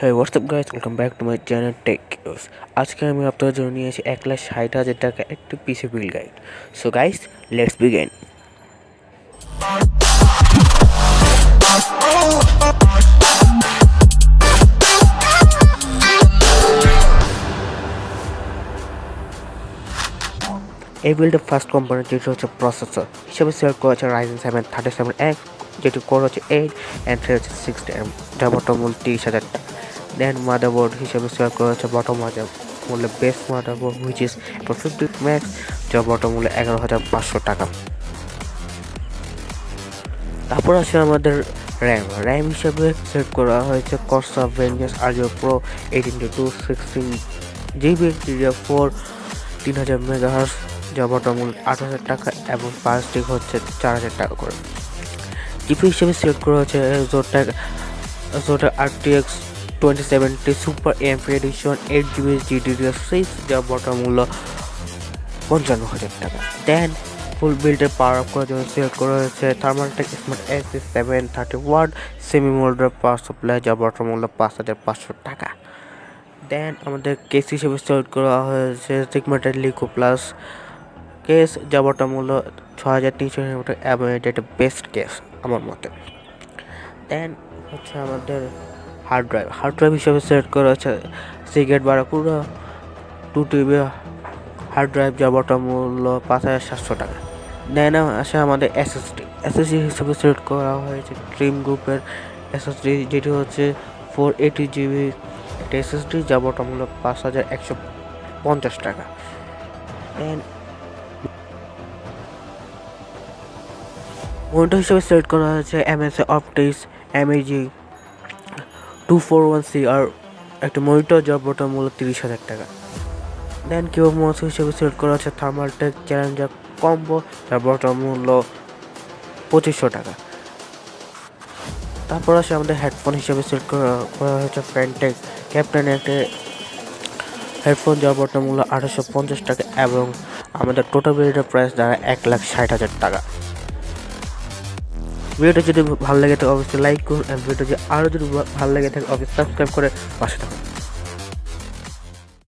Hey, what's up guys? Welcome back to my channel Tech News. আজকে আমি আপনাদের জন্য নিয়ে এসেছি 1,60,000 টাকা একটি PC build guide. So guys, let's begin. এই বিল্ডের ফার্স্ট কম্পোনেন্ট যেটি হচ্ছে প্রসেসর হিসেবে সিলেক্ট করা হচ্ছে Ryzen 7 37X, যেটি কোর হচ্ছে 8 and থ্রেড হচ্ছে 6 যার বর্তমান মূল্য 30,000 টাকা। দেন মাদারবোর্ড হিসেবে সিলেক্ট করা হচ্ছে বটম মূল্যে best motherboard which is Fantech Max, যার বর্তমান মূল্য 11,500 টাকা। তারপর আছে আমাদের র্যাম হিসেবে সিলেক্ট করা হয়েছে Corsair Vengeance Rgb Pro 18x2 16GB DDR4 3000 MHz, যার বর্তমান মূল্য 8,000 টাকা এবং পার স্টিক হচ্ছে 4,000 টাকা করে। জিপি হিসেবে সিলেক্ট করা হচ্ছে Zotac RTX 2070 Super AMP Edition 8GB GDDR6, যার বর্তমান মূল্য 55,000 টাকা। দেন ফুল বিল্ডের পাওয়ার আপ করার জন্য সিলেক্ট করা হয়েছে Thermaltake Smart AC730W semi moulder power supply, যার বর্তমান মূল্য 5,500 টাকা। দেন আমাদের কেস হিসেবে সিলেক্ট করা হয়েছে Xigmatek Leco প্লাস কেস, যার বর্তমান মূল্য 6,300 টাকা এবং এটা একটা বেস্ট কেস আমার মতে। দেন হচ্ছে আমাদের হার্ড ড্রাইভ হিসেবে সিলেক্ট করা হচ্ছে Xigmatek Barracuda 2TB hard drive, যার বর্তমান মূল্য 5,700 টাকা। দেন আসে আমাদের এসএসডি হিসেবে সিলেক্ট করা হয়েছে ড্রিম গ্রুপের এসএসডি, যেটি হচ্ছে 480GB একটা এসএসডি, যার বর্তমান মূল্য 5,150 টাকা। দেন মনিটর হিসেবে সিলেক্ট করা হয়েছে MSI Optix MAG 241CR একটা মনিটর, যার বর্তমান মূল্য 30,000 টাকা। দেন কিবোর্ড মাউস হিসেবে সিলেক্ট করা হচ্ছে Thermaltake Combo, যার বর্তমান মূল্য 2,500 টাকা। তারপর আসে আমাদের হেডফোন হিসেবে সিলেক্ট করা হচ্ছে Fantech Captain একটা হেডফোন, যার বর্তমান মূল্য 850 টাকা এবং আমাদের টোটাল বিল্ডের প্রাইস দাঁড়ায় 1,60,000 টাকা। ভিডিওটা যদি ভালো লাগে থাকে অবশ্যই লাইক করুন, এবং ভিডিওটা যদি আরও যদি ভালো লাগে থাকে অবশ্যই সাবস্ক্রাইব করে পাশে থাকুন।